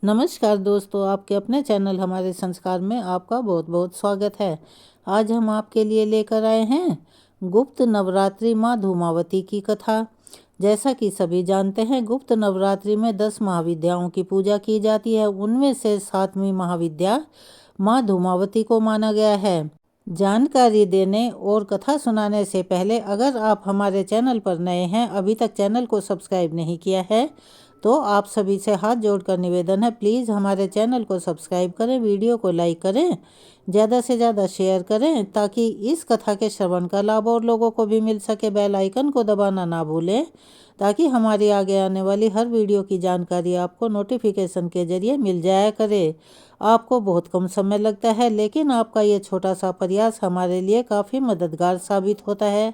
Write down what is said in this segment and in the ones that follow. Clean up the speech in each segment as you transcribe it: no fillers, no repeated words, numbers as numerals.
नमस्कार दोस्तों, आपके अपने चैनल हमारे संस्कार में आपका बहुत बहुत स्वागत है। आज हम आपके लिए लेकर आए हैं गुप्त नवरात्रि माँ धूमावती की कथा। जैसा कि सभी जानते हैं, गुप्त नवरात्रि में 10 महाविद्याओं की पूजा की जाती है। उनमें से 7वीं महाविद्या माँ धूमावती को माना गया है। जानकारी देने और कथा सुनाने से पहले अगर आप हमारे चैनल पर नए हैं, अभी तक चैनल को सब्सक्राइब नहीं किया है, तो आप सभी से हाथ जोड़कर निवेदन है, प्लीज़ हमारे चैनल को सब्सक्राइब करें, वीडियो को लाइक करें, ज़्यादा से ज़्यादा शेयर करें ताकि इस कथा के श्रवण का लाभ और लोगों को भी मिल सके। बेल आइकन को दबाना ना भूलें ताकि हमारी आगे आने वाली हर वीडियो की जानकारी आपको नोटिफिकेशन के जरिए मिल जाया करे। आपको बहुत कम समय लगता है, लेकिन आपका ये छोटा सा प्रयास हमारे लिए काफ़ी मददगार साबित होता है।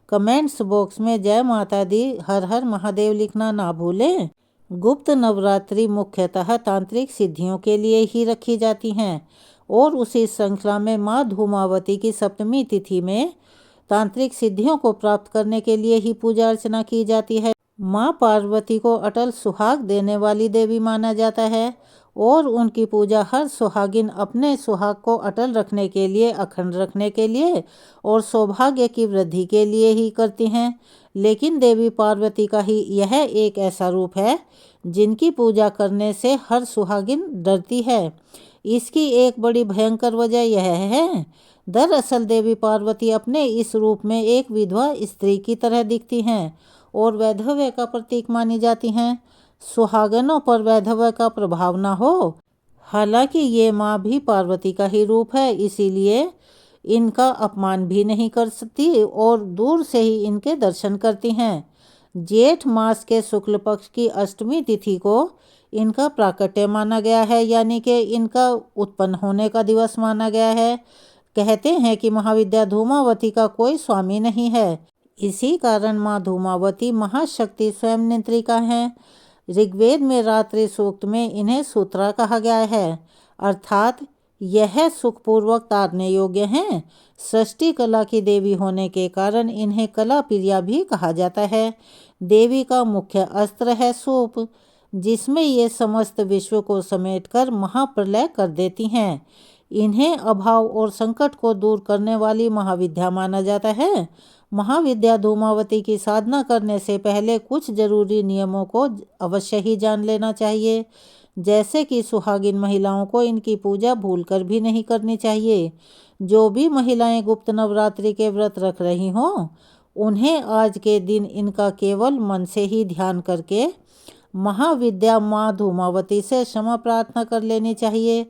कमेंट्स बॉक्स में जय माता दी, हर हर महादेव लिखना ना भूलें। गुप्त नवरात्रि मुख्यतः तांत्रिक सिद्धियों के लिए ही रखी जाती हैं और उसी श्रृंखला में माँ धूमावती की सप्तमी तिथि में तांत्रिक सिद्धियों को प्राप्त करने के लिए ही पूजा अर्चना की जाती है। माँ पार्वती को अटल सुहाग देने वाली देवी माना जाता है और उनकी पूजा हर सुहागिन अपने सुहाग को अटल रखने के लिए, अखंड रखने के लिए और सौभाग्य की वृद्धि के लिए ही करती हैं। लेकिन देवी पार्वती का ही यह एक ऐसा रूप है जिनकी पूजा करने से हर सुहागिन डरती है। इसकी एक बड़ी भयंकर वजह यह है, दरअसल देवी पार्वती अपने इस रूप में एक विधवा स्त्री की तरह दिखती हैं और वैधव्य का प्रतीक मानी जाती हैं। सुहागनों पर वैधव्य का प्रभाव न हो। हालांकि ये माँ भी पार्वती का ही रूप है, इसीलिए इनका अपमान भी नहीं कर सकती और दूर से ही इनके दर्शन करती हैं। जेठ मास के शुक्ल पक्ष की अष्टमी तिथि को इनका प्राकट्य माना गया है, यानी कि इनका उत्पन्न होने का दिवस माना गया है। कहते हैं कि महाविद्या धूमावती का कोई स्वामी नहीं है, इसी कारण माँ धूमावती महाशक्ति स्वयं नियंत्रिका हैं। ऋग्वेद में रात्रि सूक्त में इन्हें सूत्रा कहा गया है, अर्थात यह सुखपूर्वक तारने योग्य हैं। सृष्टि कला की देवी होने के कारण इन्हें कला प्रिया भी कहा जाता है। देवी का मुख्य अस्त्र है सूप, जिसमें ये समस्त विश्व को समेटकर महाप्रलय कर देती हैं। इन्हें अभाव और संकट को दूर करने वाली महाविद्या माना जाता है। महाविद्या धूमावती की साधना करने से पहले कुछ जरूरी नियमों को अवश्य ही जान लेना चाहिए, जैसे कि सुहागिन महिलाओं को इनकी पूजा भूलकर भी नहीं करनी चाहिए। जो भी महिलाएं गुप्त नवरात्रि के व्रत रख रही हों, उन्हें आज के दिन इनका केवल मन से ही ध्यान करके महाविद्या माँ धूमावती से क्षमा प्रार्थना कर लेनी चाहिए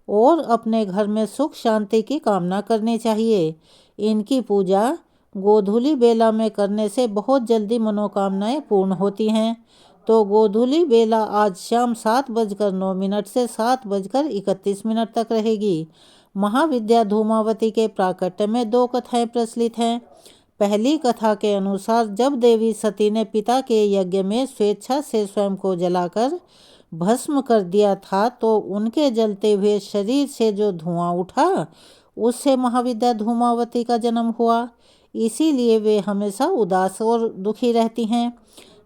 और अपने घर में सुख शांति की कामना करनी चाहिए। इनकी पूजा गोधूली बेला में करने से बहुत जल्दी मनोकामनाएं पूर्ण होती हैं। तो गोधूली बेला आज शाम 7:09 से 7:31 तक रहेगी। महाविद्या धूमावती के प्राकट्य में 2 कथाएं प्रचलित हैं। पहली कथा के अनुसार जब देवी सती ने पिता के यज्ञ में स्वेच्छा से स्वयं को जलाकर भस्म कर दिया था, तो उनके जलते हुए शरीर से जो धुआं उठा, उससे महाविद्या धूमावती का जन्म हुआ। इसीलिए वे हमेशा उदास और दुखी रहती हैं।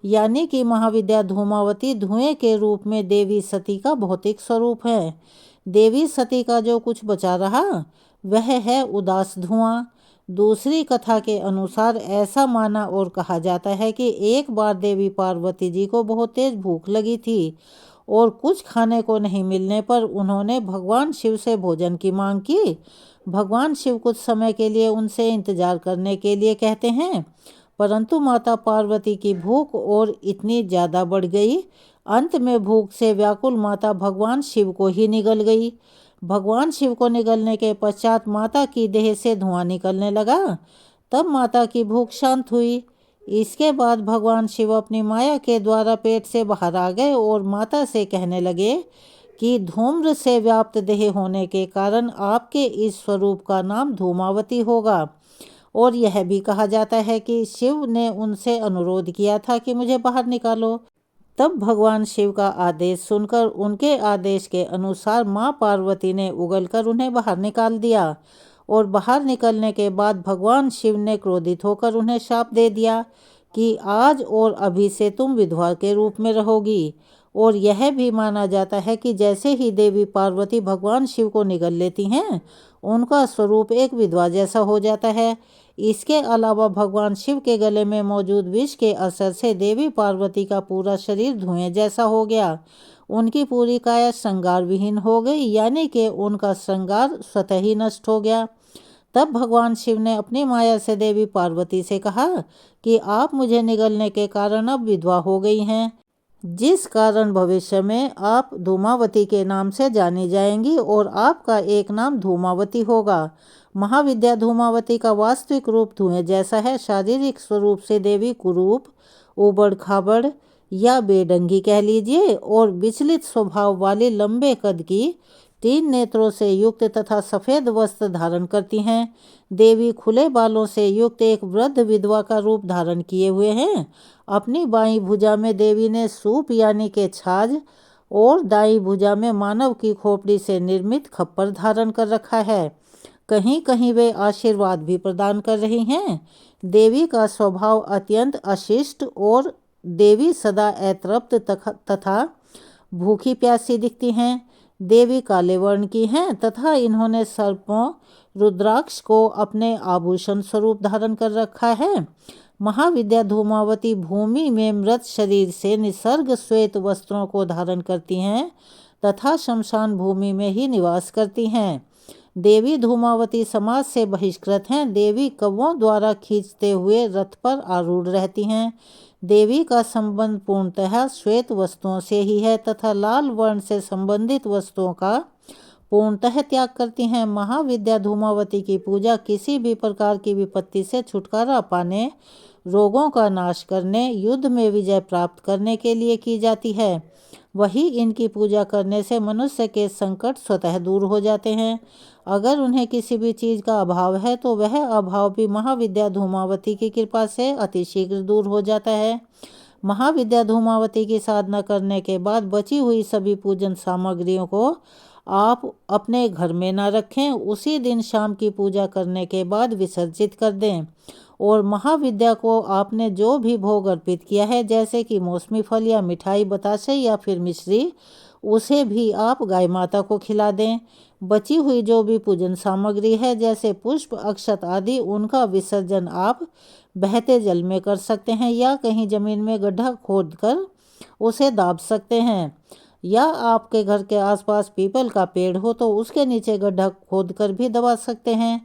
यानी कि महाविद्या धूमावती धुएं के रूप में देवी सती का भौतिक स्वरूप है। देवी सती का जो कुछ बचा रहा वह है उदास धुआं। दूसरी कथा के अनुसार ऐसा माना और कहा जाता है कि एक बार देवी पार्वती जी को बहुत तेज भूख लगी थी और कुछ खाने को नहीं मिलने पर उन्होंने भगवान शिव से भोजन की मांग की। भगवान शिव कुछ समय के लिए उनसे इंतजार करने के लिए कहते हैं, परंतु माता पार्वती की भूख और इतनी ज़्यादा बढ़ गई, अंत में भूख से व्याकुल माता भगवान शिव को ही निगल गई। भगवान शिव को निगलने के पश्चात माता की देह से धुआं निकलने लगा। तब माता की भूख शांत हुई। इसके बाद भगवान शिव अपनी माया के द्वारा पेट से बाहर आ गए और माता से कहने लगे कि धूम्र से व्याप्त देह होने के कारण आपके इस स्वरूप का नाम धूमावती होगा। और यह भी कहा जाता है कि शिव ने उनसे अनुरोध किया था कि मुझे बाहर निकालो। तब भगवान शिव का आदेश सुनकर उनके आदेश के अनुसार माँ पार्वती ने उगलकर उन्हें बाहर निकाल दिया और बाहर निकलने के बाद भगवान शिव ने क्रोधित होकर उन्हें शाप दे दिया कि आज और अभी से तुम विधवा के रूप में रहोगी और यह भी माना जाता है कि जैसे ही देवी पार्वती भगवान शिव को निगल लेती हैं, उनका स्वरूप एक विधवा जैसा हो जाता है। इसके अलावा भगवान शिव के गले में मौजूद विष के असर से देवी पार्वती का पूरा शरीर धुएं जैसा हो गया। उनकी पूरी काया श्रृंगार विहीन हो गई, यानी कि उनका श्रृंगार स्वतः ही नष्ट हो गया। तब भगवान शिव ने अपनी माया से देवी पार्वती से कहा कि आप मुझे निगलने के कारण अब विधवा हो गई हैं, जिस कारण भविष्य में आप धूमावती के नाम से जानी जाएंगी और आपका एक नाम धूमावती होगा। महाविद्या धूमावती का वास्तविक रूप धुएं जैसा है। शारीरिक स्वरूप से देवी कुरूप, उबड़ खाबड़ या बेढंगी कह लीजिए, और विचलित स्वभाव वाली लंबे कद की 3 नेत्रों से युक्त तथा सफ़ेद वस्त्र धारण करती हैं। देवी खुले बालों से युक्त एक वृद्ध विधवा का रूप धारण किए हुए हैं। अपनी बाईं भुजा में देवी ने सूप यानी के छाछ और दाईं भुजा में मानव की खोपड़ी से निर्मित खप्पर धारण कर रखा है। कहीं कहीं वे आशीर्वाद भी प्रदान कर रही हैं। देवी का स्वभाव अत्यंत अशिष्ट और देवी सदा अतृप्त तथा भूखी प्यासी दिखती हैं। देवी काले वर्ण की हैं तथा इन्होंने सर्पों रुद्राक्ष को अपने आभूषण स्वरूप धारण कर रखा है। महाविद्या धूमावती भूमि में मृत शरीर से निसर्ग श्वेत वस्त्रों को धारण करती हैं तथा शमशान भूमि में ही निवास करती हैं। देवी धूमावती समाज से बहिष्कृत हैं। देवी कौवों द्वारा खींचते हुए रथ पर आरूढ़ रहती हैं। देवी का संबंध पूर्णतः श्वेत वस्तुओं से ही है तथा लाल वर्ण से संबंधित वस्तुओं का पूर्णतः त्याग करती हैं। महाविद्या धूमावती की पूजा किसी भी प्रकार की विपत्ति से छुटकारा पाने, रोगों का नाश करने, युद्ध में विजय प्राप्त करने के लिए की जाती है। वही इनकी पूजा करने से मनुष्य के संकट स्वतः दूर हो जाते हैं। अगर उन्हें किसी भी चीज़ का अभाव है तो वह अभाव भी महाविद्या धूमावती की कृपा से अतिशीघ्र दूर हो जाता है। महाविद्या धूमावती की साधना करने के बाद बची हुई सभी पूजन सामग्रियों को आप अपने घर में ना रखें। उसी दिन शाम की पूजा करने के बाद विसर्जित कर दें। और महाविद्या को आपने जो भी भोग अर्पित किया है, जैसे कि मौसमी फल या मिठाई, बताशे या फिर मिश्री, उसे भी आप गाय माता को खिला दें। बची हुई जो भी पूजन सामग्री है, जैसे पुष्प, अक्षत आदि, उनका विसर्जन आप बहते जल में कर सकते हैं या कहीं जमीन में गड्ढा खोदकर उसे दाब सकते हैं, या आपके घर के आसपास पीपल का पेड़ हो तो उसके नीचे गड्ढा खोदकर भी दबा सकते हैं।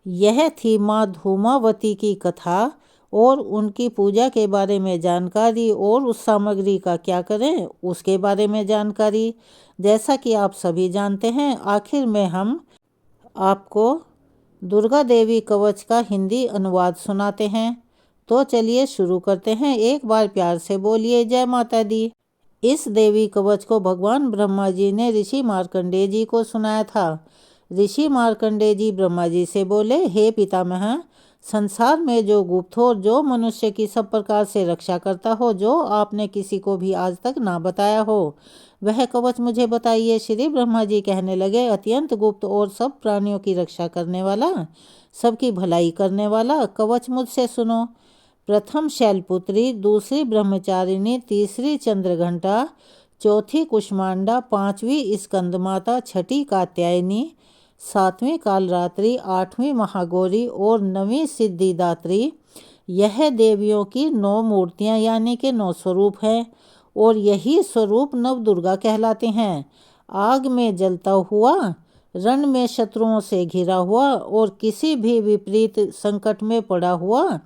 यह थी माँ धूमावती की कथा और उनकी पूजा के बारे में जानकारी, और उस सामग्री का क्या करें उसके बारे में जानकारी। जैसा कि आप सभी जानते हैं, आखिर में हम आपको दुर्गा देवी कवच का हिंदी अनुवाद सुनाते हैं। तो चलिए शुरू करते हैं। एक बार प्यार से बोलिए जय माता दी। इस देवी कवच को भगवान ब्रह्मा जी ने ऋषि मार्कंडेय जी को सुनाया था। ऋषि मार्कंडेय जी ब्रह्मा जी से बोले, हे पितामह, संसार में जो गुप्त हो, जो मनुष्य की सब प्रकार से रक्षा करता हो, जो आपने किसी को भी आज तक ना बताया हो, वह कवच मुझे बताइए। श्री ब्रह्मा जी कहने लगे, अत्यंत गुप्त और सब प्राणियों की रक्षा करने वाला, सबकी भलाई करने वाला कवच मुझसे सुनो। प्रथम शैलपुत्री, दूसरी ब्रह्मचारिणी, तीसरी चंद्रघंटा, चौथी कुष्मांडा, पांचवी स्कंदमाता, छठी कात्यायनी, सातवीं कालरात्रि, आठवीं महागौरी और नवीं सिद्धिदात्री, यह देवियों की 9 मूर्तियां यानी के 9 स्वरूप हैं और यही स्वरूप नव दुर्गा कहलाते हैं। आग में जलता हुआ, रण में शत्रुओं से घिरा हुआ और किसी भी विपरीत संकट में पड़ा हुआ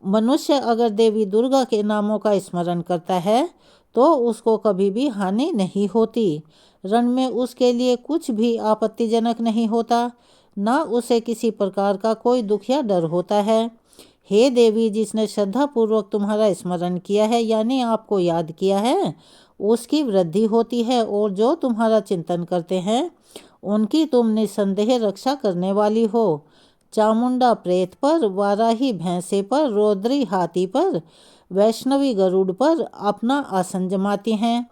मनुष्य अगर देवी दुर्गा के नामों का स्मरण करता है तो उसको कभी भी हानि नहीं होती। रण में उसके लिए कुछ भी आपत्तिजनक नहीं होता, ना उसे किसी प्रकार का कोई दुख या डर होता है। हे देवी, जिसने श्रद्धापूर्वक तुम्हारा स्मरण किया है यानी आपको याद किया है, उसकी वृद्धि होती है, और जो तुम्हारा चिंतन करते हैं उनकी तुम निसंदेह रक्षा करने वाली हो। चामुंडा प्रेत पर, वाराही भैंसे पर, रौद्री हाथी पर, वैष्णवी गरुड़ पर अपना आसन जमाती हैं।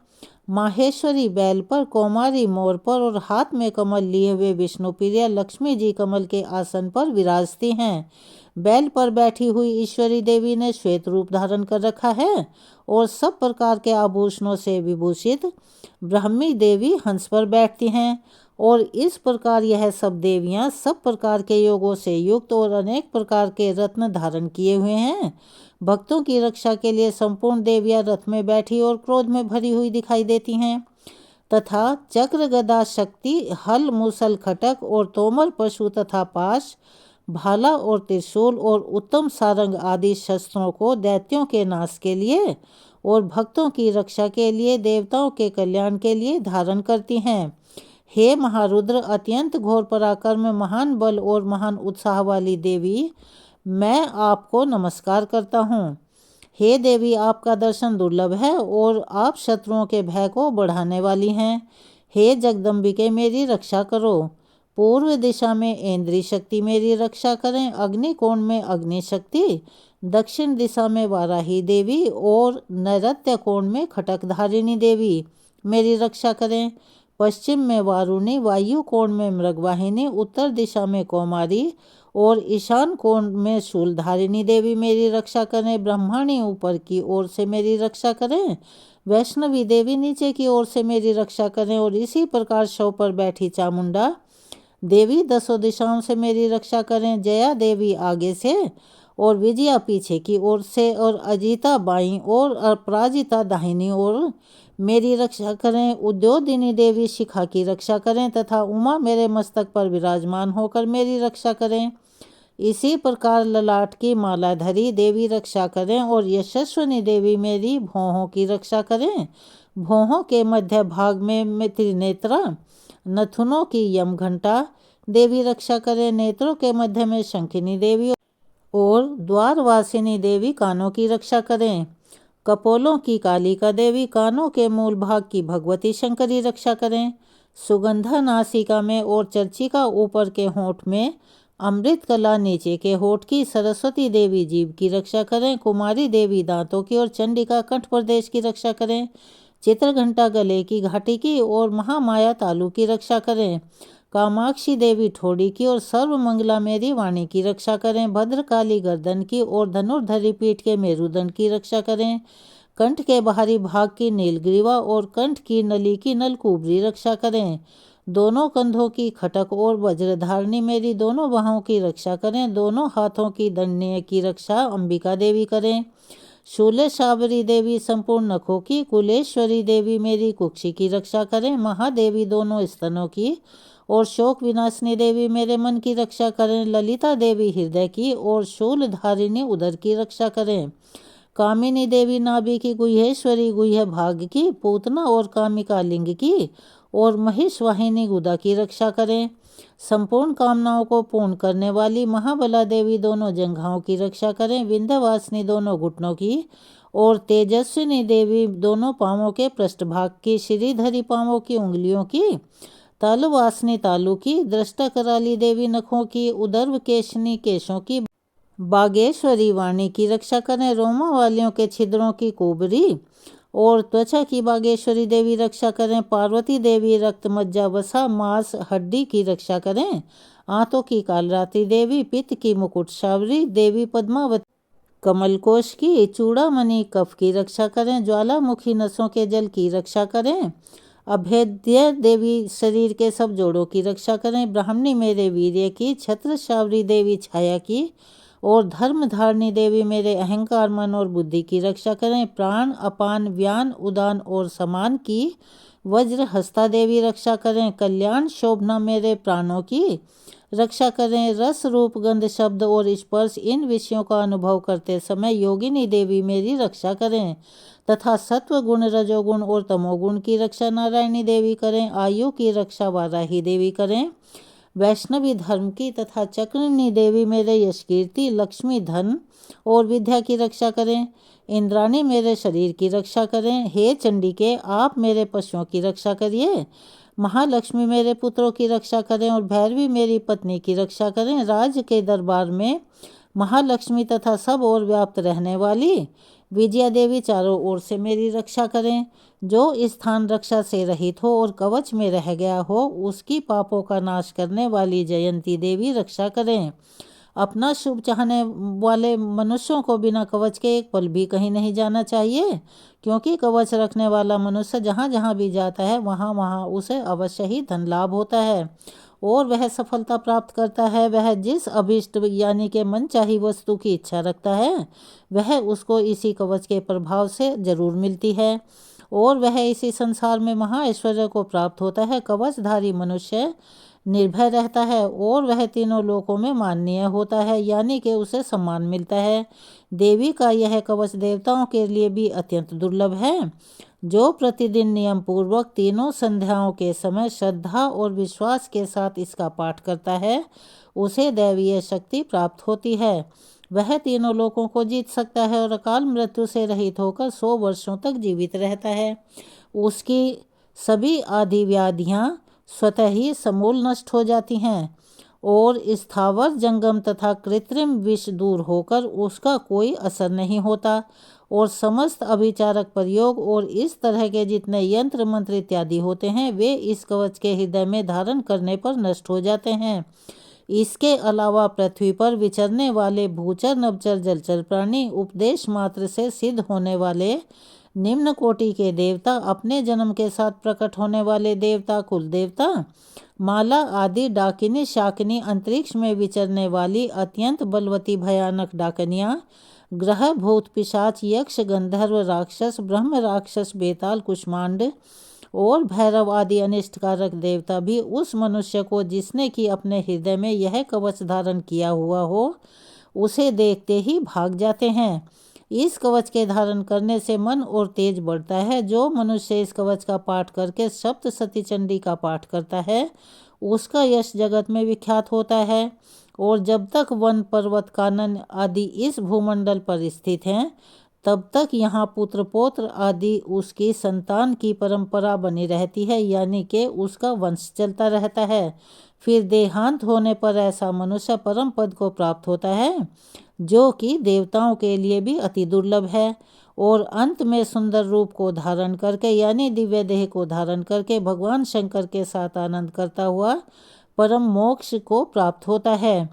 माहेश्वरी बैल पर, कौमारी मोर पर और हाथ में कमल लिए हुए विष्णुप्रिया लक्ष्मी जी कमल के आसन पर विराजती हैं। बैल पर बैठी हुई ईश्वरी देवी ने श्वेत रूप धारण कर रखा है और सब प्रकार के आभूषणों से विभूषित ब्राह्मी देवी हंस पर बैठती हैं। और इस प्रकार यह सब देवियां सब प्रकार के योगों से युक्त और अनेक प्रकार के रत्न धारण किए हुए हैं। भक्तों की रक्षा के लिए संपूर्ण देवियां रथ में बैठी और क्रोध में भरी हुई दिखाई देती हैं तथा चक्र गदा शक्ति हल मूसल खटक और तोमर पशु तथा पाश भाला और त्रिशूल और उत्तम सारंग आदि शस्त्रों को दैत्यों के नाश के लिए और भक्तों की रक्षा के लिए देवताओं के कल्याण के लिए धारण करती हैं। हे महारुद्र, अत्यंत घोर पराक्रम महान बल और महान उत्साह वाली देवी, मैं आपको नमस्कार करता हूँ। हे देवी, आपका दर्शन दुर्लभ है और आप शत्रुओं के भय को बढ़ाने वाली हैं। हे जगदम्बिके, मेरी रक्षा करो। पूर्व दिशा में इंद्री शक्ति मेरी रक्षा करें, अग्निकोण में अग्नि शक्ति, दक्षिण दिशा में वाराही देवी और नैऋत्य कोण में खटकधारिणी देवी मेरी रक्षा करें। पश्चिम में वारुणी, वायु कोण में मृगवाहिनी, उत्तर दिशा में कौमारी और ईशान कोण में शूलधारिणी देवी मेरी रक्षा करें। ब्रह्माणी ऊपर की ओर से मेरी रक्षा करें, वैष्णवी देवी नीचे की ओर से मेरी रक्षा करें और इसी प्रकार शव पर बैठी चामुंडा देवी दसों दिशाओं से मेरी रक्षा करें। जया देवी आगे से और विजया पीछे की ओर से और अजिता बाईं और अपराजिता दाहिनी ओर मेरी रक्षा करें। उद्योदिनी देवी शिखा की रक्षा करें तथा उमा मेरे मस्तक पर विराजमान होकर मेरी रक्षा करें। इसी प्रकार ललाट की मालाधरी देवी रक्षा करें और यशस्विनी देवी मेरी भौहों की रक्षा करें। भौहों के मध्य भाग में त्रिनेत्रा नथुनों की यम घंटा देवी रक्षा करें। नेत्रों के मध्य में शंखिनी देवी और द्वारवासिनी देवी कानों की रक्षा करें। कपोलों की कालिका देवी, कानों के मूल भाग की भगवती शंकरी रक्षा करें। सुगंधा नासिका में और चर्चिका ऊपर के होंठ में, अमृत कला नीचे के होंठ की सरस्वती देवी जीभ की रक्षा करें। कुमारी देवी दांतों की और चंडिका कंठ प्रदेश की रक्षा करें। चित्रघंटा गले की घाटी की और महामाया तालु की रक्षा करें। कामाक्षी देवी ठोड़ी की और सर्वमंगला मेरी वाणी की रक्षा करें। भद्रकाली गर्दन की और धनुर्धरी पीठ के मेरुदंड की रक्षा करें। कंठ के बाहरी भाग की नीलग्रीवा और कंठ की नली की नलकुबरी रक्षा करें। दोनों कंधों की खटक और वज्रधारणी मेरी दोनों बाहों की रक्षा करें। दोनों हाथों की दंडनीय की रक्षा अंबिका देवी करें। शूलेशावरी देवी संपूर्ण नखों की, कुलेश्वरी देवी मेरी कुक्षी की रक्षा करें। महादेवी दोनों स्तनों की और शोक विनाशिनी देवी मेरे मन की रक्षा करें। ललिता देवी हृदय की और शूलधारिणी उदर की रक्षा करें। कामिनी देवी नाभि की, गुह्येश्वरी गुह्य भाग की, पूतना और कामिका लिंग की और महिषवाहिनी गुदा की रक्षा करें। संपूर्ण कामनाओं को पूर्ण करने वाली महाबला देवी दोनों जंघाओं की रक्षा करें। विंध्यवासिनी दोनों घुटनों की और तेजस्विनी देवी दोनों पांवों के पृष्ठभाग की, श्रीधरी पांवों की उंगलियों की, तालुवासिनी तालु की, दृष्टा कराली देवी नखों की, उदर्व केशनी केशों की, बागेश्वरी वाणी की रक्षा करें। रोमा वालियों के छिद्रों की कुबरी और त्वचा की बागेश्वरी देवी रक्षा करें। पार्वती देवी रक्त मज्जा वसा मांस हड्डी की रक्षा करें। आंतों की कालरात्रि देवी, पित्त की मुकुटशावरी देवी पद्मावती कमलकोश की, चूड़ामणि कफ की रक्षा करें। ज्वालामुखी नसों के जल की रक्षा करें। अभेद्य देवी शरीर के सब जोड़ों की रक्षा करें। ब्राह्मणी मेरे वीर्य की, छत्रशावरी देवी छाया की और धर्मधारिणी देवी मेरे अहंकार मन और बुद्धि की रक्षा करें। प्राण अपान व्यान उदान और समान की, वज्र हस्ता देवी रक्षा करें। कल्याण शोभना मेरे प्राणों की रक्षा करें। रस रूप गंध शब्द और स्पर्श इन विषयों का अनुभव करते समय योगिनी देवी मेरी रक्षा करें तथा सत्व गुण रजोगुण और तमोगुण की रक्षा नारायणी देवी करें। आयु की रक्षा वाराही देवी करें। वैष्णवी धर्म की तथा चक्रनी देवी मेरे यश कीर्ति, लक्ष्मी धन और विद्या की रक्षा करें। इंद्राणी मेरे शरीर की रक्षा करें। हे चंडिके, आप मेरे पशुओं की रक्षा करिए। महालक्ष्मी मेरे पुत्रों की रक्षा करें और भैरवी मेरी पत्नी की रक्षा करें। राज्य के दरबार में महालक्ष्मी तथा सब ओर व्याप्त रहने वाली विजया देवी चारों ओर से मेरी रक्षा करें। जो स्थान रक्षा से रहित हो और कवच में रह गया हो, उसकी पापों का नाश करने वाली जयंती देवी रक्षा करें। अपना शुभ चाहने वाले मनुष्यों को बिना कवच के एक पल भी कहीं नहीं जाना चाहिए, क्योंकि कवच रखने वाला मनुष्य जहाँ जहाँ भी जाता है वहाँ वहाँ उसे अवश्य ही धन लाभ होता है और वह सफलता प्राप्त करता है। वह जिस अभीष्ट यानी के मनचाही वस्तु की इच्छा रखता है वह उसको इसी कवच के प्रभाव से जरूर मिलती है और वह इसी संसार में महाऐश्वर्य को प्राप्त होता है। कवचधारी मनुष्य निर्भय रहता है और वह तीनों लोकों में माननीय होता है, यानी कि उसे सम्मान मिलता है। देवी का यह कवच देवताओं के लिए भी अत्यंत दुर्लभ है। जो प्रतिदिन नियम पूर्वक तीनों संध्याओं के समय श्रद्धा और विश्वास के साथ इसका पाठ करता है उसे दैवीय शक्ति प्राप्त होती है। वह तीनों लोकों को जीत सकता है और अकाल मृत्यु से रहित होकर 100 वर्षों तक जीवित रहता है। उसकी सभी आदि व्याधियाँ स्वतः ही समूल नष्ट हो जाती हैं और स्थावर जंगम तथा कृत्रिम विष दूर होकर उसका कोई असर नहीं होता और समस्त अभिचारक प्रयोग और इस तरह के जितने यंत्र मंत्र इत्यादि होते हैं वे इस कवच के हृदय में धारण करने पर नष्ट हो जाते हैं। इसके अलावा पृथ्वी पर विचरने वाले भूचर नभचर जलचर प्राणी, उपदेश मात्र से सिद्ध होने वाले निम्न कोटि के देवता, अपने जन्म के साथ प्रकट होने वाले देवता, कुल देवता, माला आदि डाकिनी शाकिनी, अंतरिक्ष में विचरने वाली अत्यंत बलवती भयानक डाकनियाँ, ग्रह भूत पिशाच यक्ष गंधर्व राक्षस ब्रह्म राक्षस बेताल कुष्मांड और भैरव आदि अनिष्टकारक देवता भी उस मनुष्य को जिसने कि अपने हृदय में यह कवच धारण किया हुआ हो उसे देखते ही भाग जाते हैं। इस कवच के धारण करने से मन और तेज बढ़ता है। जो मनुष्य इस कवच का पाठ करके सप्तशती चंडी का पाठ करता है उसका यश जगत में विख्यात होता है और जब तक वन पर्वत कानन आदि इस भूमंडल पर स्थित हैं तब तक यहाँ पुत्र पौत्र आदि उसकी संतान की परंपरा बनी रहती है, यानी कि उसका वंश चलता रहता है। फिर देहांत होने पर ऐसा मनुष्य परम पद को प्राप्त होता है जो कि देवताओं के लिए भी अति दुर्लभ है और अंत में सुंदर रूप को धारण करके यानी दिव्य देह को धारण करके भगवान शंकर के साथ आनंद करता हुआ परम मोक्ष को प्राप्त होता है।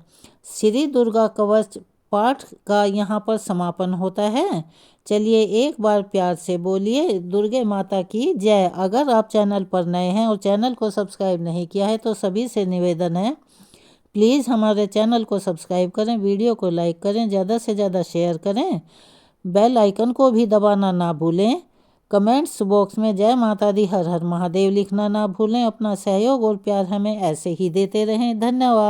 श्री दुर्गा कवच पाठ का यहाँ पर समापन होता है। चलिए एक बार प्यार से बोलिए दुर्गे माता की जय। अगर आप चैनल पर नए हैं और चैनल को सब्सक्राइब नहीं किया है तो सभी से निवेदन है प्लीज़ हमारे चैनल को सब्सक्राइब करें, वीडियो को लाइक करें, ज़्यादा से ज़्यादा शेयर करें, बेल आइकन को भी दबाना ना भूलें। कमेंट्स बॉक्स में जय माता दी हर हर महादेव लिखना ना भूलें। अपना सहयोग और प्यार हमें ऐसे ही देते रहें। धन्यवाद।